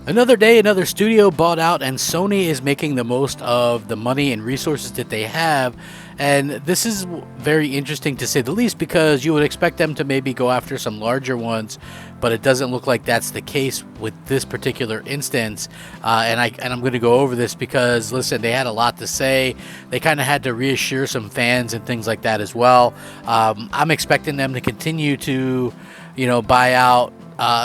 Another day, another studio bought out, and Sony is making the most of the money and resources that they have. And this is very interesting to say the least, because you would expect them to maybe go after some larger ones, but it doesn't look like that's the case with this particular instance. And I'm going to go over this because, listen, they had a lot to say. They kind of had to reassure some fans and things like that as well. I'm expecting them to continue to, buy out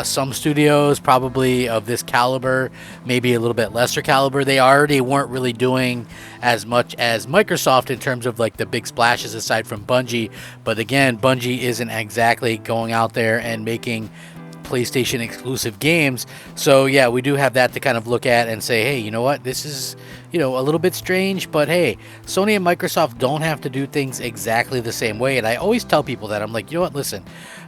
some studios, probably of this caliber, maybe a little bit lesser caliber. They already weren't really doing as much as Microsoft in terms of like the big splashes aside from Bungie. But again, Bungie isn't exactly going out there and making PlayStation exclusive games. So yeah, we do have that to kind of look at and say, hey, you know what, this is a little bit strange, but hey, Sony and Microsoft don't have to do things exactly the same way. And I always tell people that, I'm like, you know what, listen,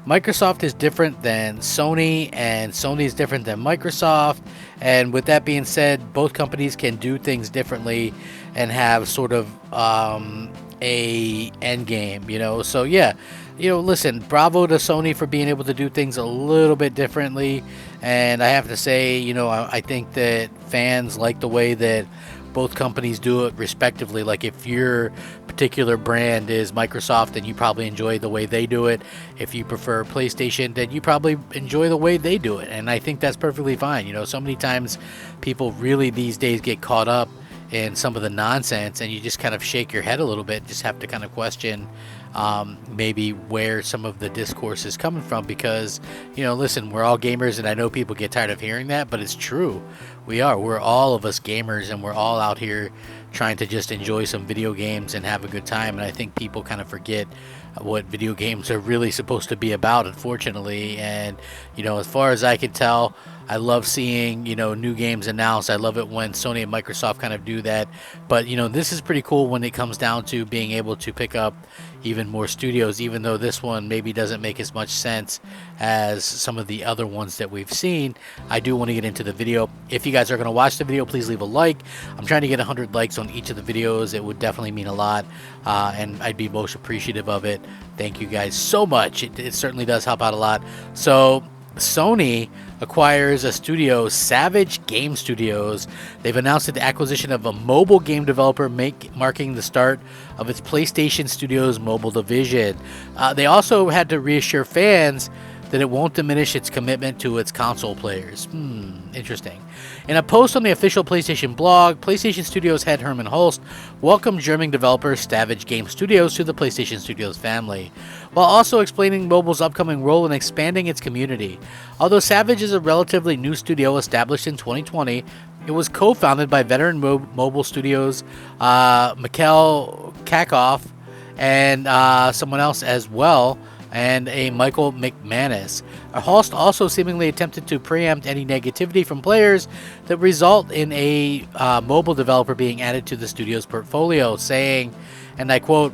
Microsoft is different than Sony, and Sony is different than Microsoft. And with that being said, both companies can do things differently and have sort of a end game, So yeah, listen, bravo to Sony for being able to do things a little bit differently. And I have to say, I think that fans like the way that both companies do it respectively. Like if your particular brand is Microsoft, then you probably enjoy the way they do it. If you prefer PlayStation, then you probably enjoy the way they do it. And I think that's perfectly fine. So many times people really these days get caught up in some of the nonsense, and you just kind of shake your head a little bit, just have to kind of question maybe where some of the discourse is coming from, because listen, we're all gamers, and I know people get tired of hearing that, but it's true. We're all of us gamers, and we're all out here trying to just enjoy some video games and have a good time. And I think people kind of forget what video games are really supposed to be about, unfortunately. And as far as I can tell, I love seeing new games announced. I love it when Sony and Microsoft kind of do that. But this is pretty cool when it comes down to being able to pick up even more studios, even though this one maybe doesn't make as much sense as some of the other ones that we've seen. I do want to get into the video. If you guys are going to watch the video, please leave a like. I'm trying to get 100 likes on each of the videos. It would definitely mean a lot, and I'd be most appreciative of it. Thank you guys so much. It certainly does help out a lot. So Sony acquires a studio, Savage Game Studios. They've announced the acquisition of a mobile game developer, marking the start of its PlayStation Studios mobile division. They also had to reassure fans that it won't diminish its commitment to its console players. Interesting. In a post on the official PlayStation blog, PlayStation Studios head Herman Holst welcomed German developer Savage Game Studios to the PlayStation Studios family, while also explaining mobile's upcoming role in expanding its community. Although Savage is a relatively new studio established in 2020, it was co-founded by veteran mobile studios Mikhail Kakoff and someone else as well, and a Michael McManus. Holst also seemingly attempted to preempt any negativity from players that result in a mobile developer being added to the studio's portfolio, saying, and I quote,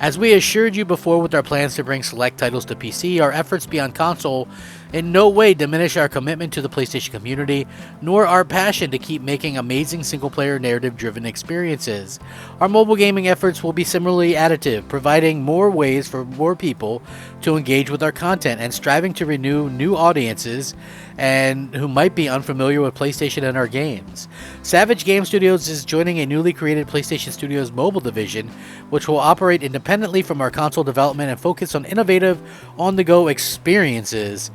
"As we assured you before with our plans to bring select titles to PC, our efforts beyond console in no way diminish our commitment to the PlayStation community, nor our passion to keep making amazing single-player narrative-driven experiences. Our mobile gaming efforts will be similarly additive, providing more ways for more people to engage with our content and striving to renew new audiences and who might be unfamiliar with PlayStation and our games. Savage Game Studios is joining a newly created PlayStation Studios mobile division, which will operate independently from our console development and focus on innovative, on-the-go experiences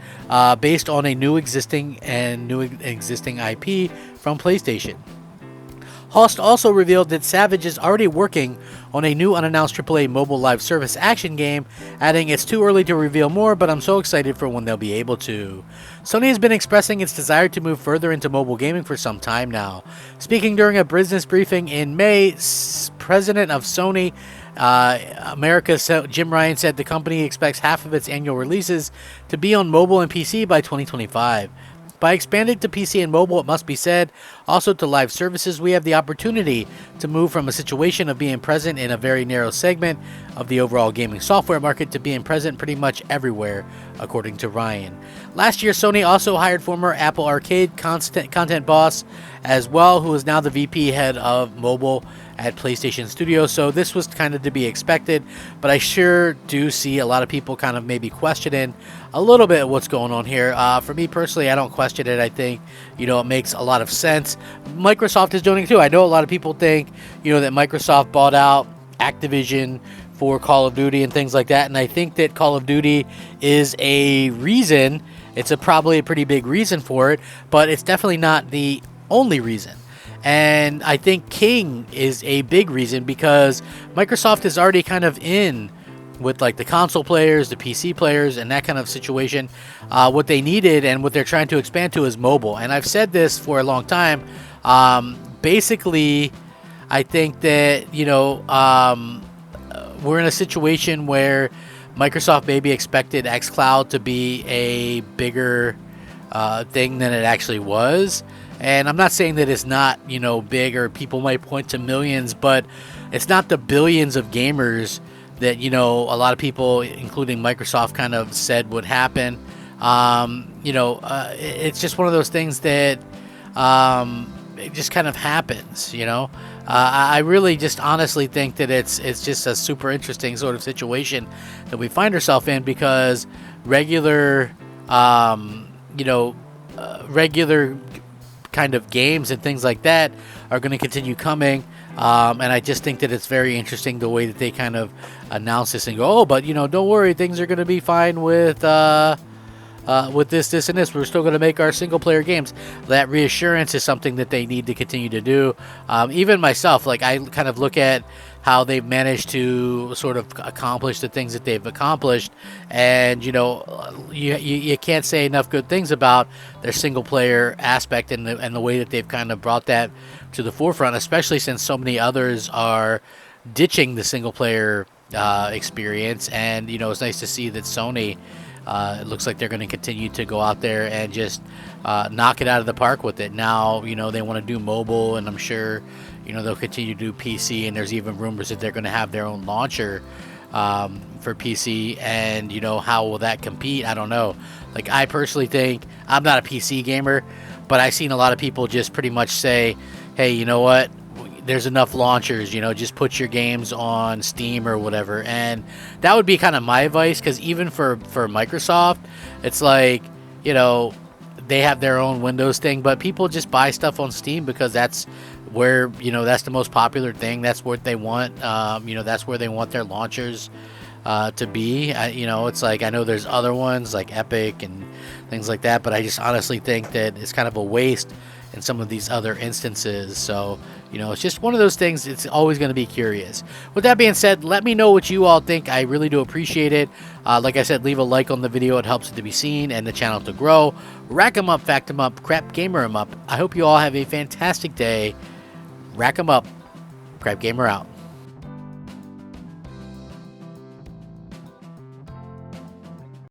based on a new existing IP from PlayStation." Holst also revealed that Savage is already working on a new unannounced AAA mobile live service action game, adding, "It's too early to reveal more, but I'm so excited for when they'll be able to." Sony has been expressing its desire to move further into mobile gaming for some time now. Speaking during a business briefing in May, President of Sony America, Jim Ryan, said the company expects half of its annual releases to be on mobile and PC by 2025. By expanding to PC and mobile, it must be said, also to live services, we have the opportunity to move from a situation of being present in a very narrow segment of the overall gaming software market to being present pretty much everywhere, according to Ryan. Last year, Sony also hired former Apple Arcade content boss as well, who is now the VP head of mobile at PlayStation Studios. So this was kind of to be expected, but I sure do see a lot of people kind of maybe questioning a little bit what's going on here. For me personally, I don't question it. I think, it makes a lot of sense. Microsoft is doing it too. I know a lot of people think, that Microsoft bought out Activision for Call of Duty and things like that, and I think that Call of Duty is a reason. It's probably a pretty big reason for it, but it's definitely not the only reason. And I think King is a big reason because Microsoft is already kind of in with like the console players, the PC players, and that kind of situation. What they needed and what they're trying to expand to is mobile. And I've said this for a long time. Basically, I think that, we're in a situation where Microsoft maybe expected xCloud to be a bigger thing than it actually was. And I'm not saying that it's not, big, or people might point to millions, but it's not the billions of gamers that, a lot of people, including Microsoft, kind of said would happen. It's just one of those things that it just kind of happens, I really just honestly think that it's just a super interesting sort of situation that we find ourselves in because regular kind of games and things like that are going to continue coming. And I just think that it's very interesting the way that they kind of announce this and go, but don't worry, things are going to be fine with this, and this. We're still going to make our single player games. That reassurance is something that they need to continue to do. Even myself, like I kind of look at how they've managed to sort of accomplish the things that they've accomplished, and you can't say enough good things about their single player aspect and the way that they've kind of brought that to the forefront, especially since so many others are ditching the single player experience. And it's nice to see that Sony, it looks like they're going to continue to go out there and just knock it out of the park with it. Now, they want to do mobile, and I'm sure, they'll continue to do PC, and there's even rumors that they're going to have their own launcher for PC, and, how will that compete? I don't know. Like, I personally think, I'm not a PC gamer, but I've seen a lot of people just pretty much say, hey, you know what? There's enough launchers, just put your games on Steam or whatever. And that would be kind of my advice, because even for Microsoft, it's like, they have their own Windows thing, but people just buy stuff on Steam because that's where, that's the most popular thing. That's what they want. That's where they want their launchers to be. It's like, I know there's other ones like Epic and things like that, but I just honestly think that it's kind of a waste in some of these other instances. So, it's just one of those things. It's always going to be curious. With that being said, let me know what you all think. I really do appreciate it. Like I said, leave a like on the video. It helps it to be seen and the channel to grow. Rack 'em up, fact 'em up, crap gamer 'em up. I hope you all have a fantastic day. Rack 'em up, crap gamer out.